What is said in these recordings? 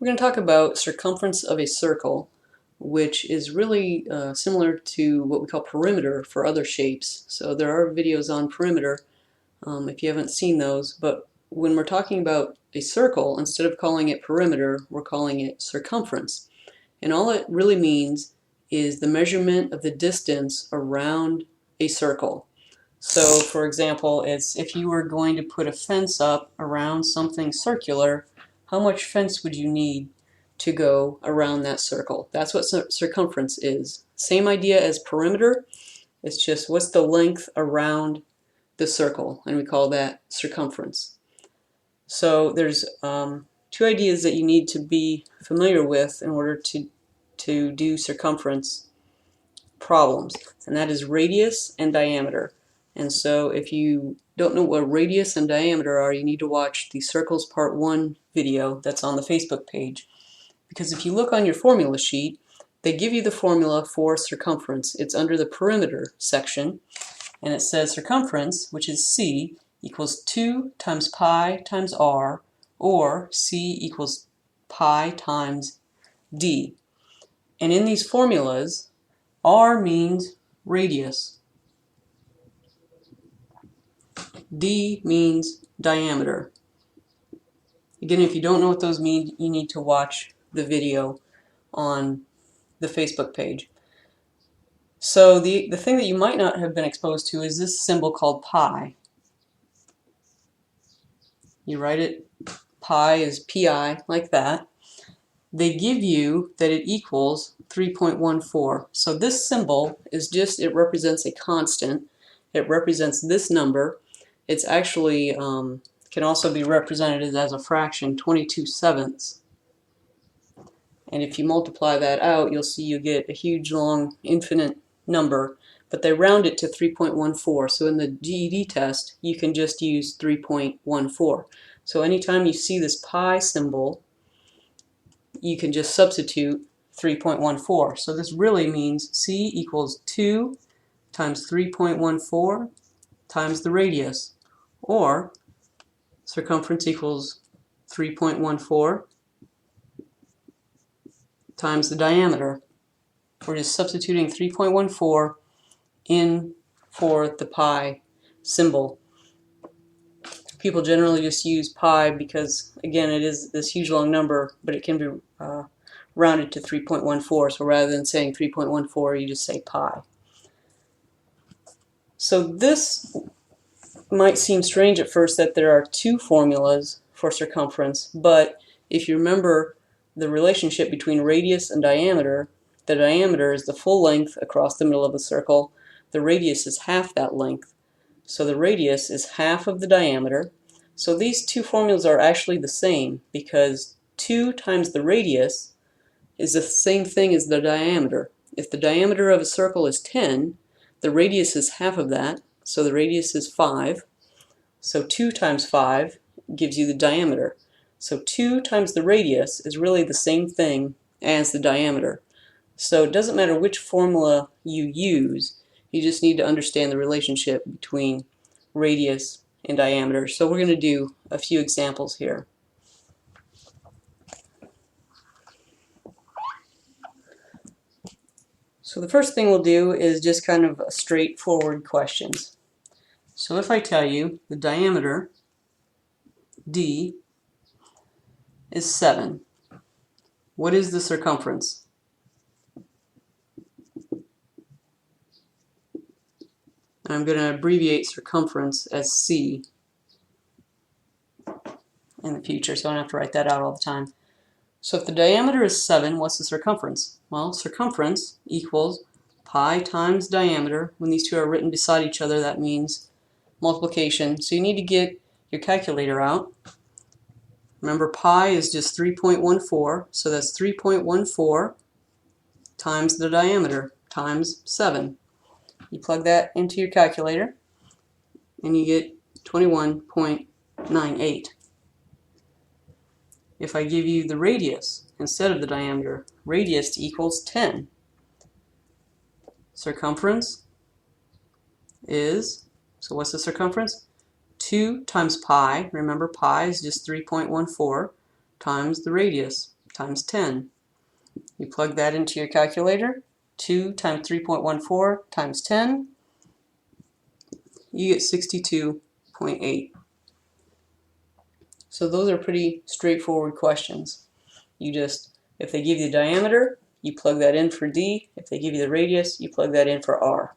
We're going to talk about circumference of a circle, which is really similar to what we call perimeter for other shapes. So there are videos on perimeter if you haven't seen those, but when we're talking about a circle, instead of calling it perimeter, we're calling it circumference. And all it really means is the measurement of the distance around a circle. So for example, it's if you were going to put a fence up around something circular, how much fence would you need to go around that circle? That's what circumference is. Same idea as perimeter. It's just what's the length around the circle, and we call that circumference. So there's two ideas that you need to be familiar with in order to do circumference problems, and that is radius and diameter. And so if you don't know what radius and diameter are, you need to watch the Circles Part 1 video that's on the Facebook page. Because if you look on your formula sheet, they give you the formula for circumference. It's under the perimeter section, and it says circumference, which is C, equals 2 times pi times r, or C equals pi times d. And in these formulas, r means radius, d means diameter. Again, if you don't know what those mean, you need to watch the video on the Facebook page. So the thing that you might not have been exposed to is this symbol called pi. You write it, pi is pi, like that. They give you that it equals 3.14. So this symbol is just, it represents a constant. It represents this number. It's actually, can also be represented as a fraction, 22/7. And if you multiply that out, you'll see you get a huge, long, infinite number, but they round it to 3.14. So in the GED test, you can just use 3.14. So anytime you see this pi symbol, you can just substitute 3.14. So this really means C equals 2 times 3.14 times the radius, or circumference equals 3.14 times the diameter. We're just substituting 3.14 in for the pi symbol. People generally just use pi because, again, it is this huge long number, but it can be rounded to 3.14. So rather than saying 3.14, you just say pi. So this might seem strange at first that there are two formulas for circumference, but if you remember the relationship between radius and diameter, the diameter is the full length across the middle of a circle. The radius is half that length. So the radius is half of the diameter. So these two formulas are actually the same because 2 times the radius is the same thing as the diameter. If the diameter of a circle is 10, the radius is half of that, so the radius is 5. So 2 times 5 gives you the diameter. So 2 times the radius is really the same thing as the diameter. So it doesn't matter which formula you use, you just need to understand the relationship between radius and diameter. So we're going to do a few examples here. So the first thing we'll do is just kind of straightforward questions. So if I tell you the diameter, d, is 7, what is the circumference? I'm going to abbreviate circumference as C in the future, so I don't have to write that out all the time. So if the diameter is 7, what's the circumference? Well, circumference equals pi times diameter. When these two are written beside each other, that means multiplication. So you need to get your calculator out. Remember, pi is just 3.14, so that's 3.14 times the diameter times 7. You plug that into your calculator, and you get 21.98. If I give you the radius instead of the diameter, radius equals 10. Circumference is, so what's the circumference? 2 times pi, remember pi is just 3.14, times the radius. times 10. You plug that into your calculator. 2 times 3.14 times 10, you get 62.8. So those are pretty straightforward questions. You just, if they give you the diameter, you plug that in for D. If they give you the radius, you plug that in for R.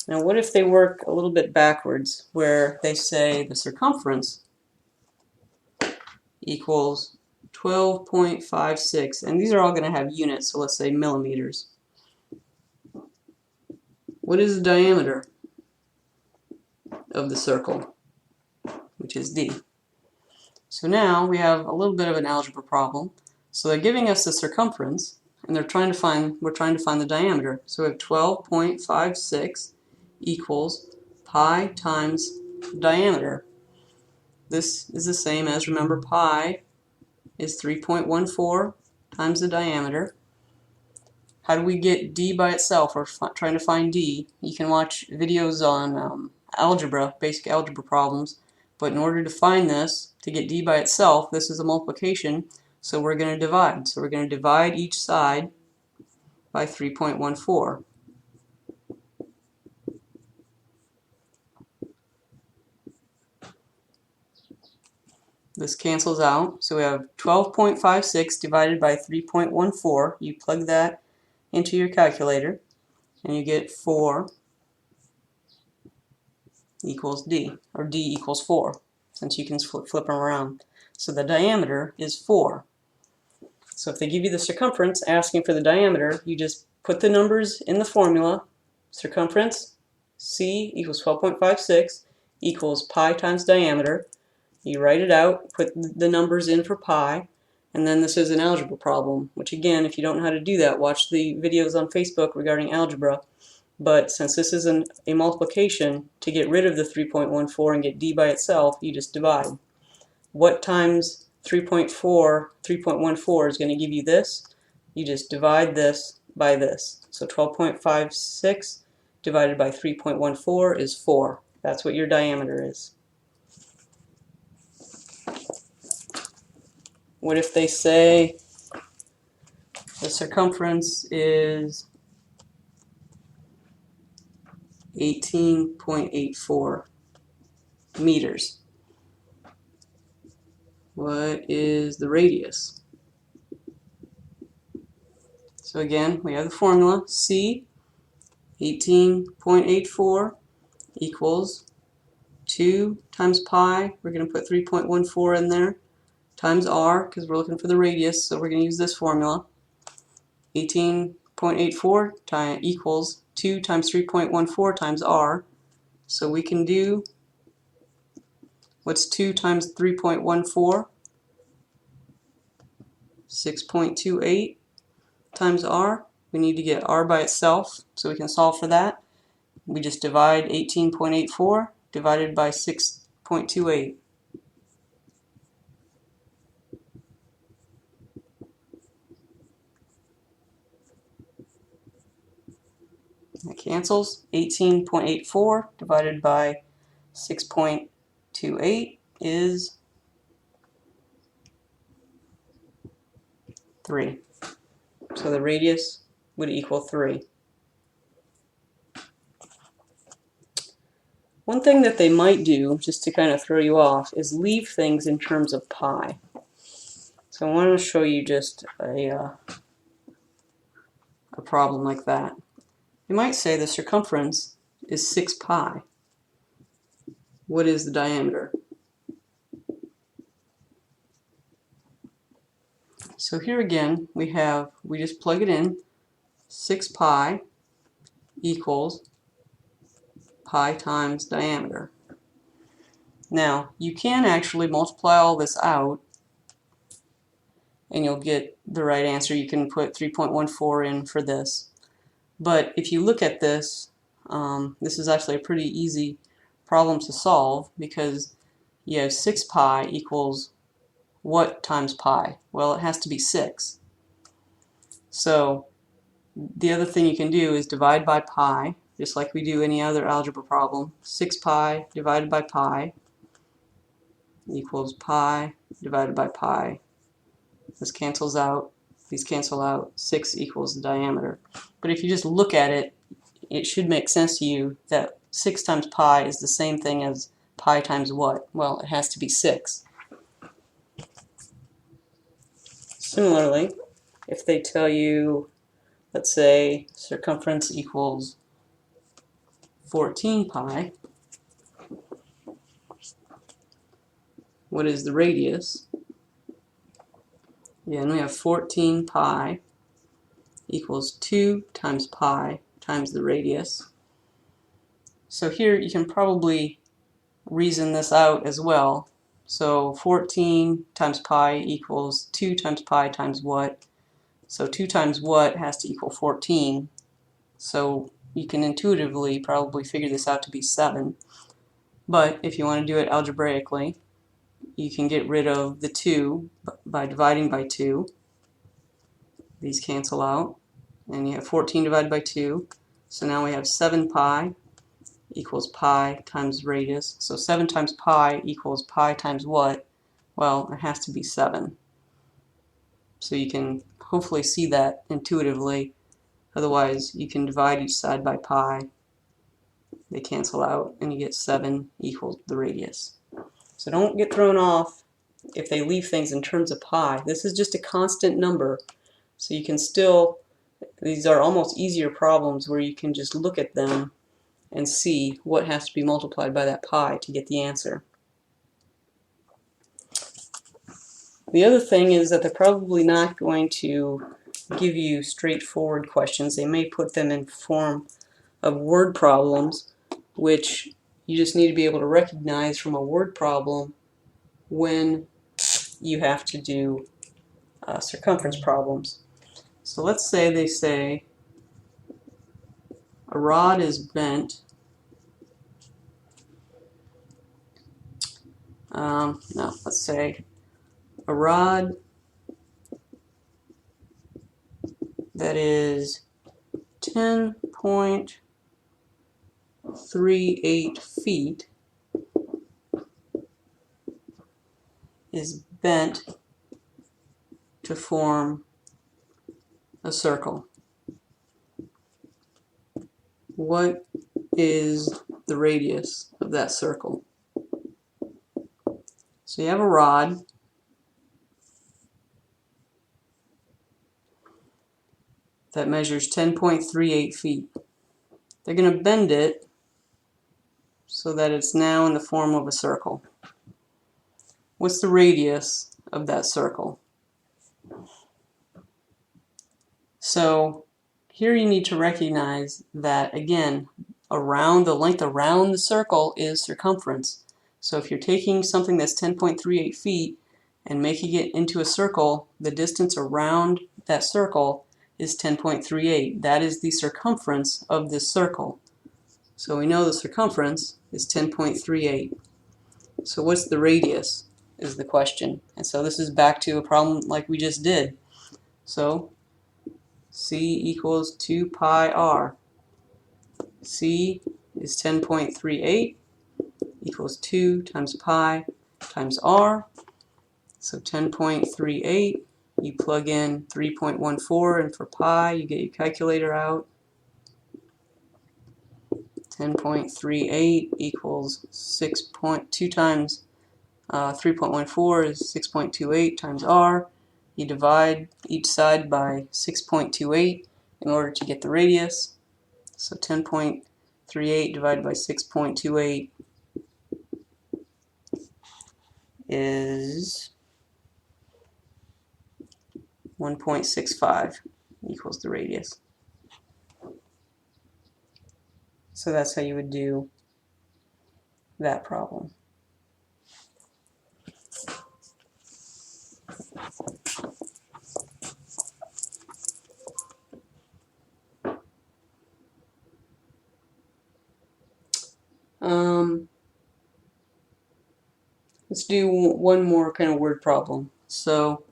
Now what if they work a little bit backwards, where they say the circumference equals 12.56, and these are all going to have units, so let's say millimeters. What is the diameter of the circle, which is D? So now we have a little bit of an algebra problem. So they're giving us the circumference, and we're trying to find the diameter. So we have 12.56 equals pi times diameter. This is the same as, remember, pi is 3.14 times the diameter. How do we get D by itself? We're trying to find D. You can watch videos on algebra, basic algebra problems, but in order to find this, to get D by itself, this is a multiplication, so we're going to divide. So we're going to divide each side by 3.14. This cancels out, so we have 12.56 divided by 3.14. You plug that into your calculator, and you get 4 equals D, or D equals 4, since you can flip them around. So the diameter is 4. So if they give you the circumference asking for the diameter, you just put the numbers in the formula. Circumference, C equals 12.56 equals pi times diameter. You write it out, put the numbers in for pi, and then this is an algebra problem, which again, if you don't know how to do that, watch the videos on Facebook regarding algebra. But since this is a multiplication, to get rid of the 3.14 and get D by itself, you just divide. What times 3.14 is going to give you this? You just divide this by this. So 12.56 divided by 3.14 is 4. That's what your diameter is. What if they say the circumference is 18.84 meters? What is the radius? So again, we have the formula. C, 18.84 equals 2 times pi. We're going to put 3.14 in there, times r, because we're looking for the radius, so we're going to use this formula. 18.84 equals 2 times 3.14 times r. So we can do, what's 2 times 3.14? 6.28 times r. We need to get r by itself, so we can solve for that. We just divide 18.84 divided by 6.28. That cancels. 18.84 divided by 6.28 is 3. So the radius would equal 3. One thing that they might do, just to kind of throw you off, is leave things in terms of pi. So I want to show you just a problem like that. You might say the circumference is 6 pi. What is the diameter? So here again, we just plug it in. 6 pi equals pi times diameter. Now, you can actually multiply all this out and you'll get the right answer. You can put 3.14 in for this. But if you look at this, this is actually a pretty easy problem to solve, because you have 6 pi equals what times pi? Well, it has to be 6. So the other thing you can do is divide by pi, just like we do any other algebra problem. 6 pi divided by pi equals pi divided by pi. This cancels out, these cancel out, 6 equals the diameter. But if you just look at it, it should make sense to you that 6 times pi is the same thing as pi times what? Well, it has to be 6. Similarly, if they tell you, let's say, circumference equals 14 pi, what is the radius? Again, we have 14 pi equals 2 times pi times the radius. So here you can probably reason this out as well. So 14 times pi equals 2 times pi times what? So 2 times what has to equal 14. So you can intuitively probably figure this out to be 7. But if you want to do it algebraically, you can get rid of the 2 by dividing by 2. These cancel out. And you have 14 divided by 2. So now we have 7 pi equals pi times radius. So 7 times pi equals pi times what? Well, it has to be 7. So you can hopefully see that intuitively. Otherwise, you can divide each side by pi. They cancel out, and you get 7 equals the radius. So don't get thrown off if they leave things in terms of pi. This is just a constant number. So you can still, these are almost easier problems where you can just look at them and see what has to be multiplied by that pi to get the answer. The other thing is that they're probably not going to give you straightforward questions. They may put them in form of word problems, which you just need to be able to recognize from a word problem when you have to do circumference problems. So let's say they say a rod is bent. No, let's say a rod that is 10.38 feet is bent to form a circle. What is the radius of that circle? So you have a rod that measures 10.38 feet. They're going to bend it so that it's now in the form of a circle. What's the radius of that circle? So here you need to recognize that, again, around the length around the circle is circumference. So if you're taking something that's 10.38 feet and making it into a circle, the distance around that circle is 10.38. That is the circumference of this circle. So we know the circumference is 10.38. So what's the radius is the question. And so this is back to a problem like we just did. So C equals 2 pi r. C is 10.38 equals 2 times pi times r. So 10.38, you plug in 3.14, and for pi, you get your calculator out. 10.38 equals 6.2 times 3.14 is 6.28 times r. You divide each side by 6.28 in order to get the radius. So 10.38 divided by 6.28 is 1.65 equals the radius. So that's how you would do that problem. Let's do one more kind of word problem. So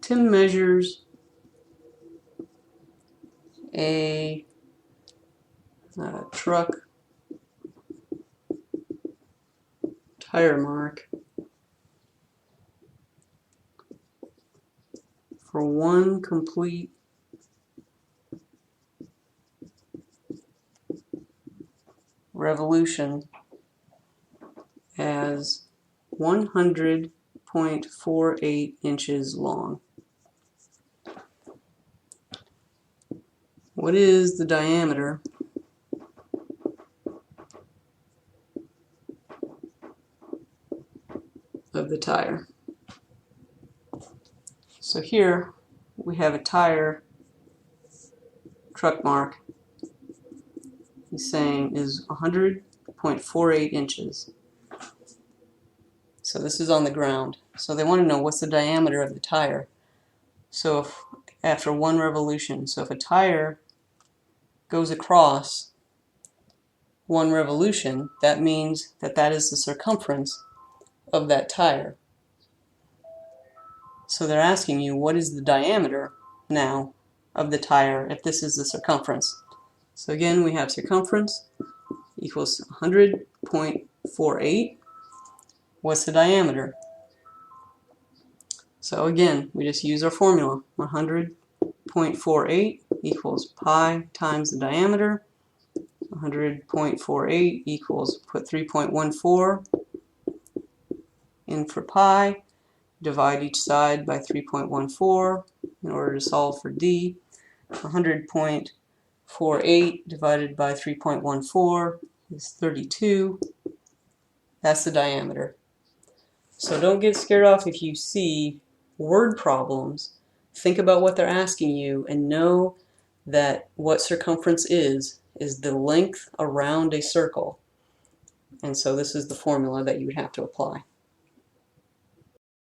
Tim measures a truck tire mark for one complete revolution as 100.48 inches long. What is the diameter of the tire? So here we have a tire truck mark. He's saying is 100.48 inches. So this is on the ground. So they want to know what's the diameter of the tire. So if after one revolution, so if a tire goes across one revolution, that means that that is the circumference of that tire. So they're asking you what is the diameter now of the tire if this is the circumference. So again, we have circumference equals 100.48. What's the diameter? So again, we just use our formula. 100.48 equals pi times the diameter. 100.48 equals, put 3.14 in for pi, divide each side by 3.14 in order to solve for d. 100.48 divided by 3.14 is 32. That's the diameter. So don't get scared off if you see word problems. Think about what they're asking you and know that what circumference is the length around a circle. And so this is the formula that you would have to apply.